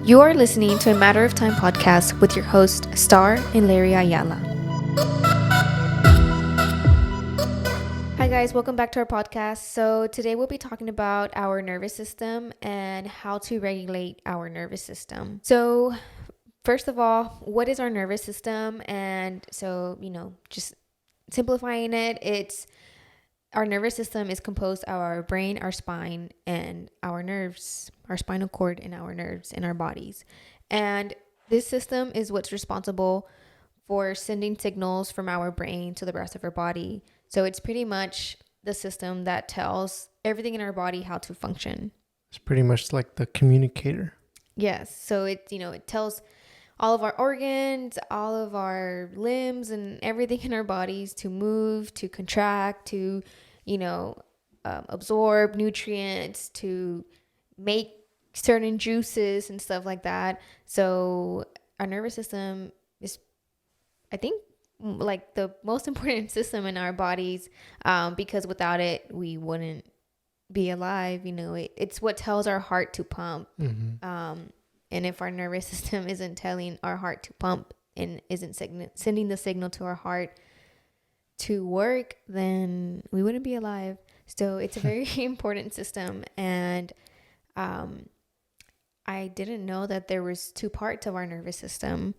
You are listening to a Matter of Time podcast with your host, Star and Larry Ayala. Hi guys, welcome back to our podcast. So today we'll be talking about our nervous system and how to regulate our nervous system. So first of all, what is our nervous system? And so, just simplifying it, it's our nervous system is composed of our brain, our spine, and our nerves, our spinal cord, and our nerves in our bodies. And this system is what's responsible for sending signals from our brain to the rest of our body. So it's pretty much the system that tells everything in our body how to function. It's pretty much like the communicator. Yes. So it tells all of our organs, all of our limbs, and everything in our bodies to move, to contract, to absorb nutrients, to make certain juices and stuff like that. So our nervous system is, I think, like the most important system in our bodies, because without it, we wouldn't be alive. It's what tells our heart to pump. Mm-hmm. And if our nervous system isn't telling our heart to pump and isn't sending the signal to our heart to work, then we wouldn't be alive. So it's a very important system. And I didn't know that there was two parts of our nervous system.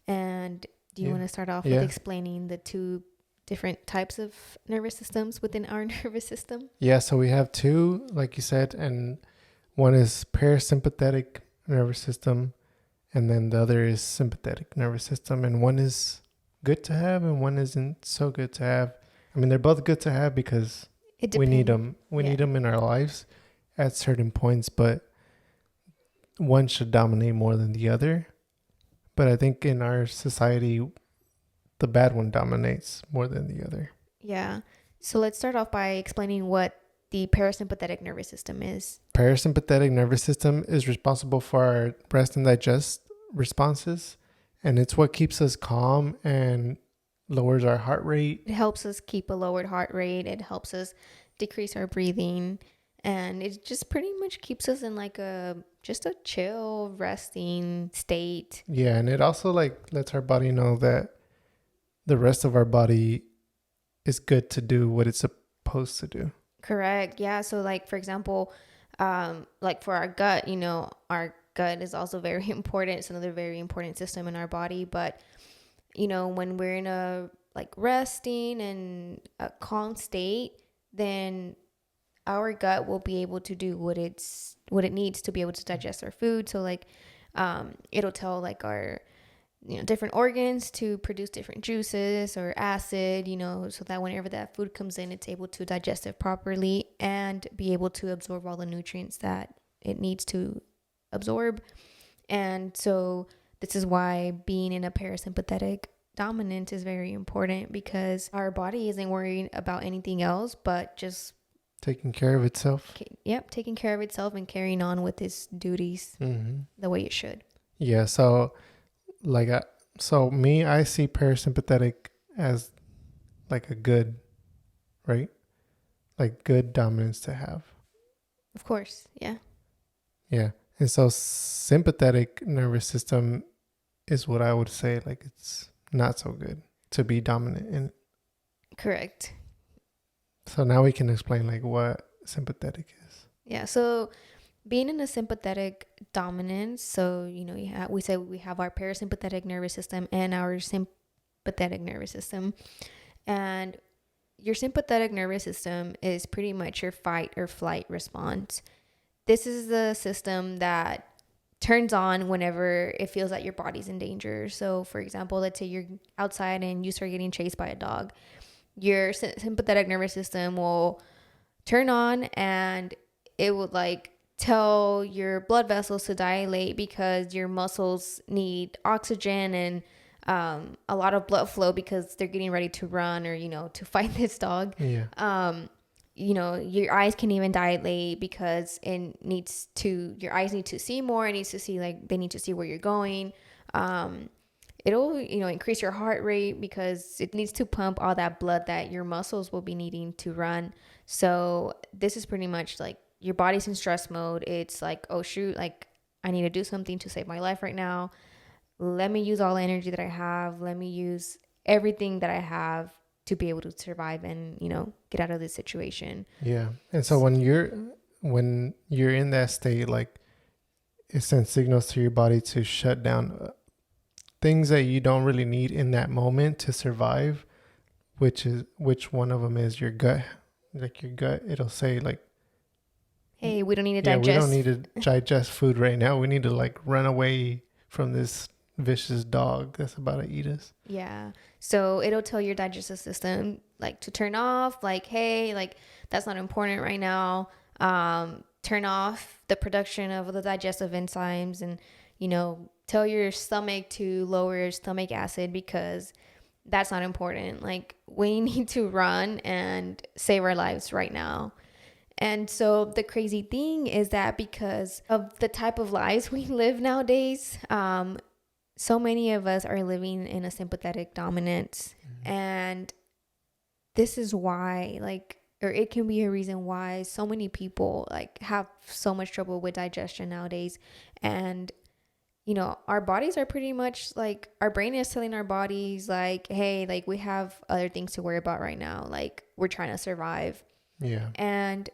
And do you want to start off with explaining the two different types of nervous systems within our nervous system? Yeah, so we have two, like you said, and one is parasympathetic nervous system, and then the other is sympathetic nervous system. And one is good to have and one isn't so good to have. I mean, they're both good to have because we need them. We need them in our lives at certain points, but one should dominate more than the other. But I think in our society, the bad one dominates more than the other. Yeah. So let's start off by explaining what the parasympathetic nervous system is. Parasympathetic nervous system is responsible for our rest and digest responses. And it's what keeps us calm and lowers our heart rate. It helps us keep a lowered heart rate. It helps us decrease our breathing. And it just pretty much keeps us in like just a chill, resting state. Yeah, and it also lets our body know that the rest of our body is good to do what it's supposed to do. Correct. Yeah. So for example, like for our gut, our gut is also very important. It's another very important system in our body. But, when we're in a resting and a calm state, then our gut will be able to do what it needs to be able to digest our food. So it'll tell our different organs to produce different juices or acid, so that whenever that food comes in, it's able to digest it properly and be able to absorb all the nutrients that it needs to absorb. And so this is why being in a parasympathetic dominant is very important, because our body isn't worrying about anything else but just taking care of itself. Taking care of itself and carrying on with its duties the way it should. Yeah, so I see parasympathetic as like a good, right? Like good dominance to have. Of course, yeah. Yeah. And so sympathetic nervous system is what I would say it's not so good to be dominant in. Correct. So now we can explain what sympathetic is. Yeah, so being in a sympathetic dominance, so we say we have our parasympathetic nervous system and our sympathetic nervous system. And your sympathetic nervous system is pretty much your fight or flight response. This is the system that turns on whenever it feels that your body's in danger. So for example, let's say you're outside and you start getting chased by a dog. Your sympathetic nervous system will turn on and it will tell your blood vessels to dilate because your muscles need oxygen and a lot of blood flow because they're getting ready to run or to fight this dog. Yeah. Your eyes can even dilate because your eyes need to see more. It needs to see they need to see where you're going. It'll increase your heart rate because it needs to pump all that blood that your muscles will be needing to run. So this is pretty much your body's in stress mode. It's oh shoot, I need to do something to save my life right now. Let me use all the energy that I have. Let me use everything that I have to be able to survive and, get out of this situation. Yeah. And so when you're in that state, like it sends signals to your body to shut down things that you don't really need in that moment to survive, which one of them is your gut. Like your gut, it'll say like, Hey, we don't need to yeah, we don't digest. need to digest food right now. We need to like run away from this vicious dog that's about to eat us. Yeah. So it'll tell your digestive system like to turn off, like, hey, like that's not important right now. Turn off the production of the digestive enzymes and, tell your stomach to lower your stomach acid because that's not important. Like we need to run and save our lives right now. And so the crazy thing is that because of the type of lives we live nowadays, so many of us are living in a sympathetic dominance. Mm-hmm. And this is why, or it can be a reason why so many people have so much trouble with digestion nowadays. And, our bodies are pretty much our brain is telling our bodies hey, we have other things to worry about right now. We're trying to survive. Yeah. And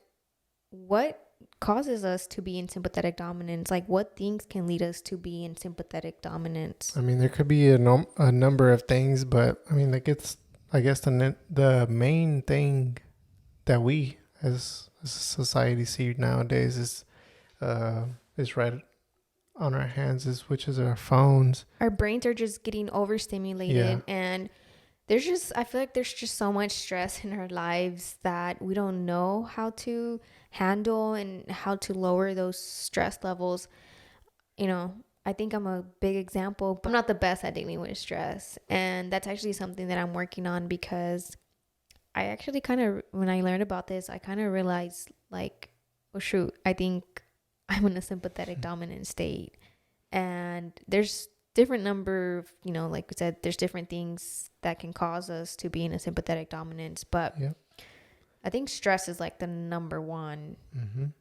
what causes us to be in sympathetic dominance? What things can lead us to be in sympathetic dominance? I mean, there could be a number of things, but I mean, I guess the main thing that we as a society see nowadays is right on our hands, which is our phones. Our brains are just getting overstimulated, and I feel like there's just so much stress in our lives that we don't know how to handle and how to lower those stress levels. I think I'm a big example, but I'm not the best at dealing with stress. And that's actually something that I'm working on because I actually when I learned about this, I kind of realized oh shoot, I think I'm in a sympathetic dominant state. And there's different number of, like we said, there's different things that can cause us to be in a sympathetic dominance. But I think stress is the number one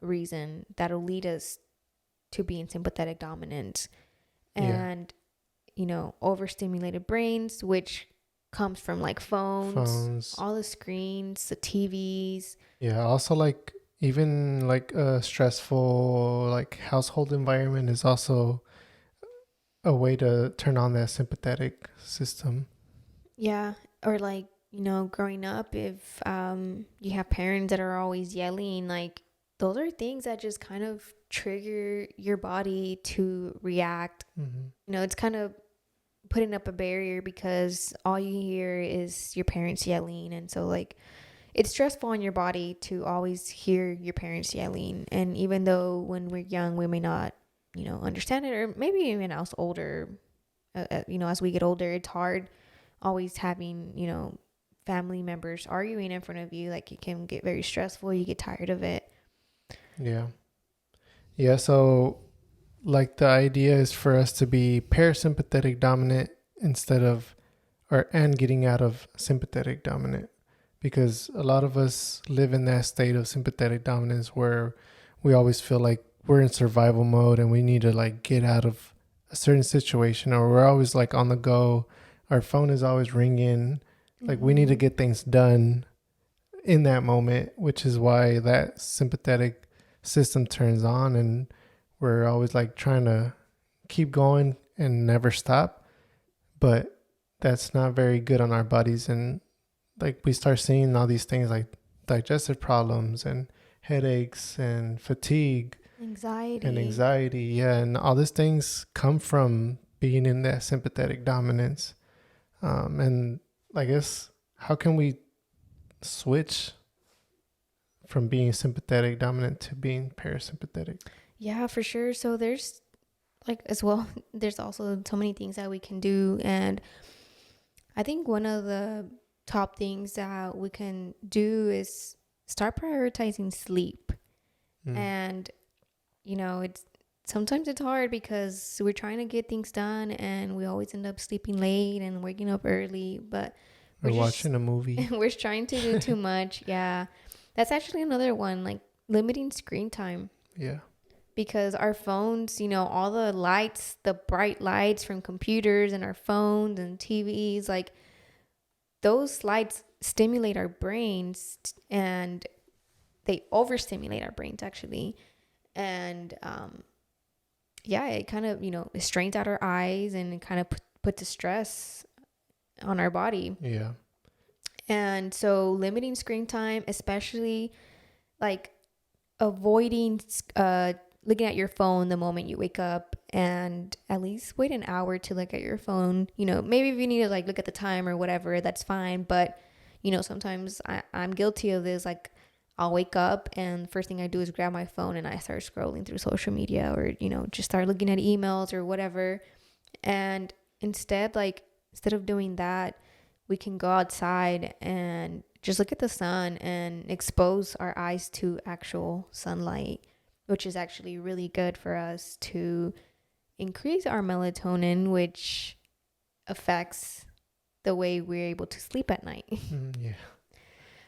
reason that'll lead us to be in sympathetic dominance. And, overstimulated brains, which comes from phones, all the screens, the TVs. Yeah. Also even a stressful household environment is also a way to turn on that sympathetic system. Yeah. Or growing up, if you have parents that are always yelling, those are things that just kind of trigger your body to react. It's kind of putting up a barrier because all you hear is your parents yelling. And so it's stressful on your body to always hear your parents yelling. And even though when we're young, we may not, understand it, or maybe even as older, as we get older, it's hard always having, family members arguing in front of you. It can get very stressful. You get tired of it. Yeah. Yeah. So the idea is for us to be parasympathetic dominant and getting out of sympathetic dominant, because a lot of us live in that state of sympathetic dominance where we always feel like we're in survival mode and we need to get out of a certain situation, or we're always on the go. Our phone is always ringing. We need to get things done in that moment, which is why that sympathetic system turns on and we're always trying to keep going and never stop. But that's not very good on our bodies. And we start seeing all these things like digestive problems and headaches and fatigue, anxiety. Yeah. And all these things come from being in that sympathetic dominance. And I guess, how can we switch from being sympathetic dominant to being parasympathetic? Yeah, for sure. So there's as well, there's also so many things that we can do. And I think one of the top things that we can do is start prioritizing sleep. And, sometimes it's hard because we're trying to get things done and we always end up sleeping late and waking up early, but we're watching a movie. We're trying to do too much. Yeah. That's actually another one, limiting screen time. Yeah. because our phones, all the lights, the bright lights from computers and our phones and TVs, like those lights stimulate our brains, and they overstimulate our brains actually. And yeah, it kind of, it strains out our eyes, and it kind of puts a stress on our body. Yeah. And so limiting screen time, especially like avoiding looking at your phone the moment you wake up, and at least wait an hour to look at your phone. Maybe if you need to like look at the time or whatever, that's fine. But sometimes I'm guilty of this. Like I'll wake up and first thing I do is grab my phone and I start scrolling through social media, or just start looking at emails or whatever. And instead of doing that, we can go outside and just look at the sun and expose our eyes to actual sunlight, which is actually really good for us to increase our melatonin, which affects the way we're able to sleep at night. Yeah.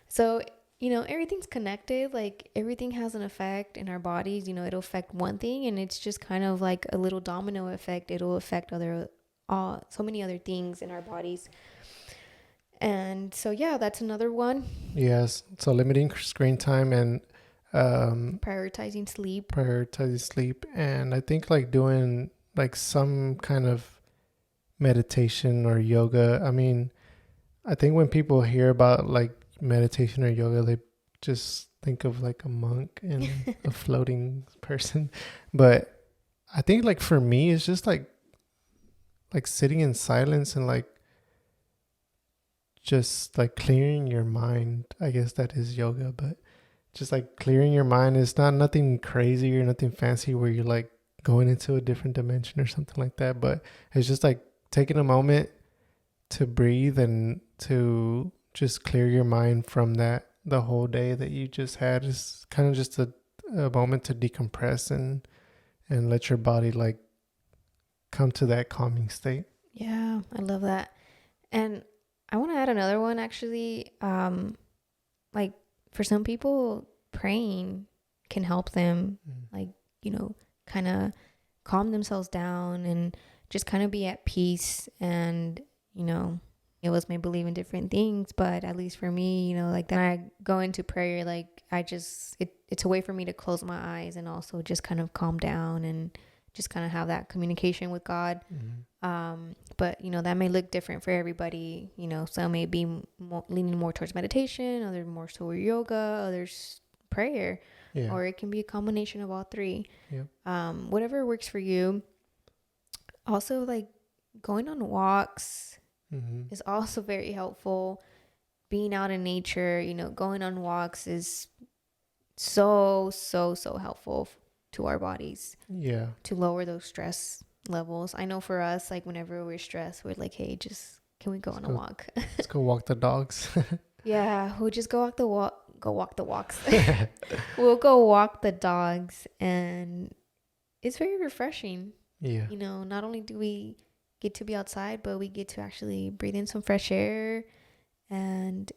So, everything's connected. Like everything has an effect in our bodies. It'll affect one thing, and it's just kind of like a little domino effect. It'll affect so many other things in our bodies. And so, yeah, that's another one. Yes. So limiting screen time and Prioritizing sleep. And I think like doing like some kind of meditation or yoga. I mean, I think when people hear about like meditation or yoga, they just think of like a monk and a floating person. But I think like for me, it's just like sitting in silence and like just like clearing your mind. I guess that is yoga, but just like clearing your mind is not nothing crazy or nothing fancy where you're like going into a different dimension or something like that. But it's just like taking a moment to breathe and to just clear your mind from the whole day that you just had. Is kind of just a moment to decompress and let your body like come to that calming state. Yeah, I love that. And I want to add another one actually. Like for some people, praying can help them, like, kind of calm themselves down and just kind of be at peace. And, it was may believe in different things, but at least for me, like then I go into prayer, like it's a way for me to close my eyes and also just kind of calm down and just kind of have that communication with God. But that may look different for everybody. Some may be leaning more towards meditation, others more toward yoga, others prayer, or it can be a combination of all three. Whatever works for you. Also, like going on walks is also very helpful. Being out in nature, going on walks is so helpful to our bodies. Yeah. To lower those stress levels. I know for us, like whenever we're stressed, we're like, hey, can we go on a walk? Let's go walk the dogs. Yeah, we'll just go walk the walks. We'll go walk the dogs, and it's very refreshing. Yeah. Not only do we get to be outside, but we get to actually breathe in some fresh air, and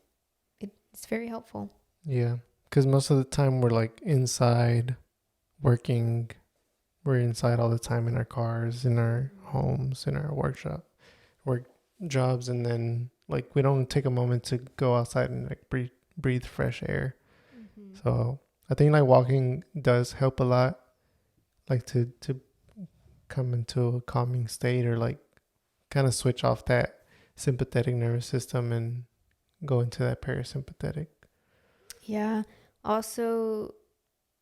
it's very helpful. Yeah, because most of the time we're like inside working. We're inside all the time in our cars, in our homes, in our work jobs, and then like we don't take a moment to go outside and like breathe fresh air. So I think like walking does help a lot, like to come into a calming state, or like kind of switch off that sympathetic nervous system and go into that parasympathetic. Yeah. Also,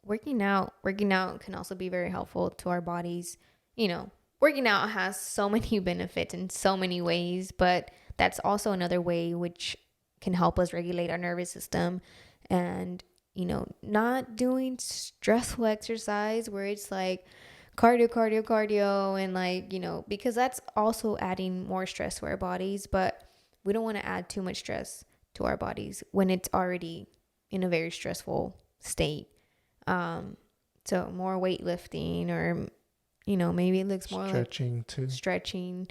working out can also be very helpful to our bodies. Working out has so many benefits in so many ways, but that's also another way which can help us regulate our nervous system. And not doing stressful exercise where it's like cardio and like, because that's also adding more stress to our bodies. But we don't want to add too much stress to our bodies when it's already in a very stressful state. So more weightlifting, or maybe it looks more stretching like too. Stretching.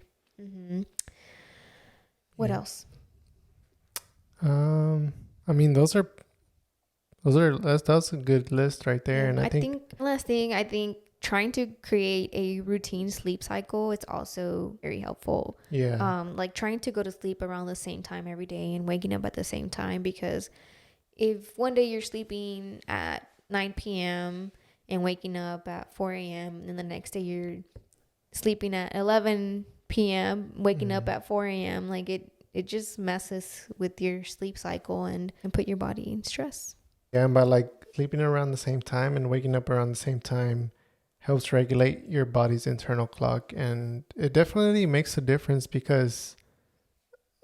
What else? I mean, that's a good list right there. And I think last thing, I think trying to create a routine sleep cycle, it's also very helpful. Yeah. Like trying to go to sleep around the same time every day and waking up at the same time, because if one day you're sleeping at 9 p.m. and waking up at 4 a.m. and the next day you're sleeping at 11 p.m. waking up at 4 a.m., like it just messes with your sleep cycle and put your body in stress. Yeah, and by like sleeping around the same time and waking up around the same time helps regulate your body's internal clock, and it definitely makes a difference because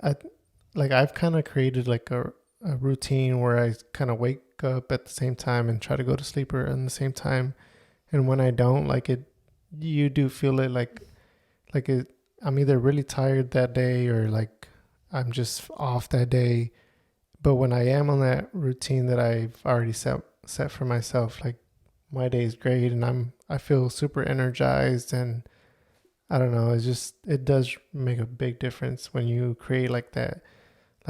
I've kind of created like a routine where I kind of wake up at the same time and try to go to sleep around the same time. And when I don't, like you do feel it I'm either really tired that day or like I'm just off that day. But when I am on that routine that I've already set for myself, like my day is great and I feel super energized, and I don't know, it does make a big difference when you create like that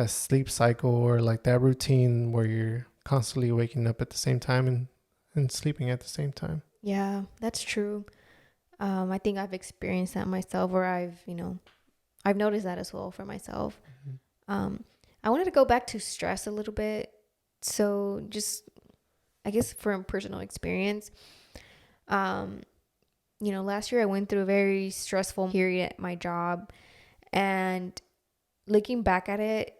sleep cycle or like that routine where you're constantly waking up at the same time and sleeping at the same time. Yeah, that's true. I think I've experienced that myself, or I've noticed that as well for myself. I wanted to go back to stress a little bit. So just, I guess from personal experience, last year I went through a very stressful period at my job, and looking back at it,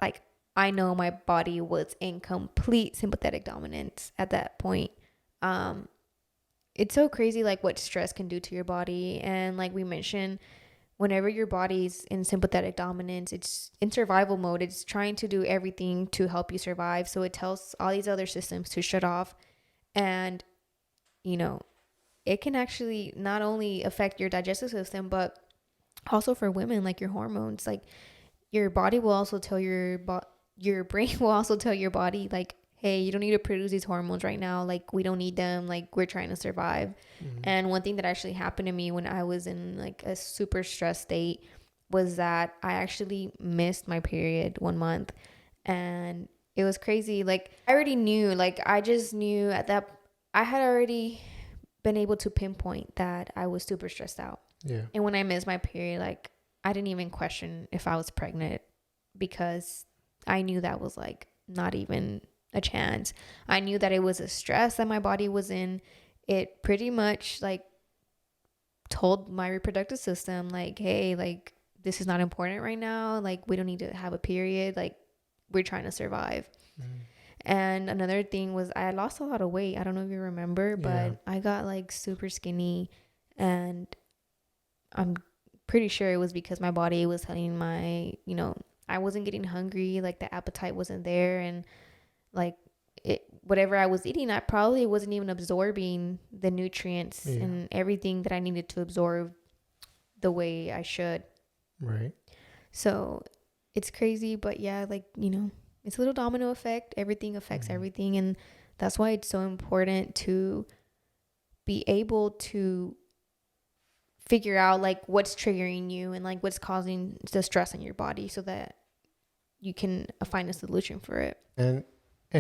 like I know my body was in complete sympathetic dominance at that point. It's so crazy like what stress can do to your body. And like we mentioned, whenever your body's in sympathetic dominance, it's in survival mode. It's trying to do everything to help you survive. So it tells all these other systems to shut off. And, it can actually not only affect your digestive system, but also for women, like your hormones. Like your body will also tell your brain will also tell your body, like, hey, you don't need to produce these hormones right now. Like, we don't need them. Like, we're trying to survive. And one thing that actually happened to me when I was in like a super stressed state was that I actually missed my period 1 month. And it was crazy. Like, I already knew, like, I just knew at that, I had already been able to pinpoint that I was super stressed out. Yeah. And when I missed my period, like, I didn't even question if I was pregnant, because I knew that was like not even a chance. I knew that it was a stress that my body was in. It pretty much like told my reproductive system, like, hey, like, this is not important right now. Like, we don't need to have a period. Like, we're trying to survive. And another thing was I lost a lot of weight. I don't know if you remember, but I got like super skinny, and I'm pretty sure it was because my body was telling I wasn't getting hungry. Like, the appetite wasn't there. And like whatever I was eating, I probably wasn't even absorbing the nutrients and everything that I needed to absorb the way I should. Right. So it's crazy, but yeah, like, it's a little domino effect. Everything affects everything. And that's why it's so important to be able to figure out like what's triggering you and like what's causing the stress in your body, so that you can find a solution for it. And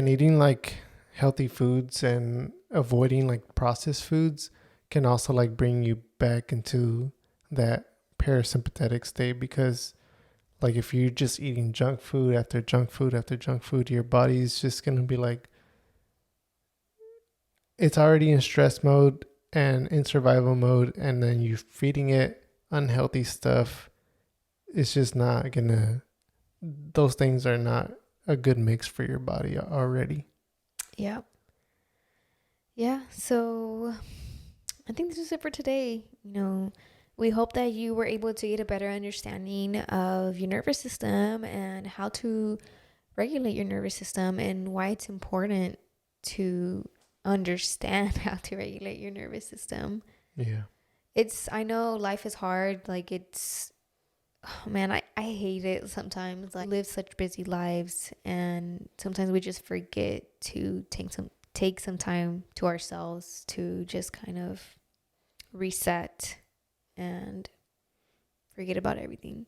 eating like healthy foods and avoiding like processed foods can also like bring you back into that parasympathetic state, because like if you're just eating junk food after junk food after junk food, your body's just going to be like, it's already in stress mode and in survival mode, and then you're feeding it unhealthy stuff. It's just not gonna, those things are not a good mix for your body already. Yeah. So I think this is it for today. We hope that you were able to get a better understanding of your nervous system and how to regulate your nervous system, and why it's important to understand how to regulate your nervous system. Yeah. I know life is hard. Like, oh man, I hate it sometimes. Like, we live such busy lives, and sometimes we just forget to take some time to ourselves to just kind of reset and forget about everything.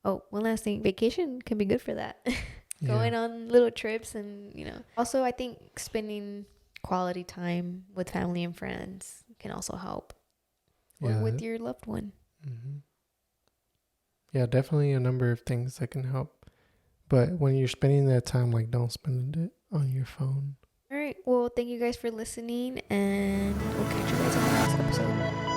Oh, one last thing. Vacation can be good for that. Going on little trips, and, also I think spending quality time with family and friends can also help. Or Yeah. with your loved one. Mm-hmm. Yeah, definitely a number of things that can help. But when you're spending that time, like, don't spend it on your phone. All right. Well, thank you guys for listening, and we'll catch you guys in the next episode.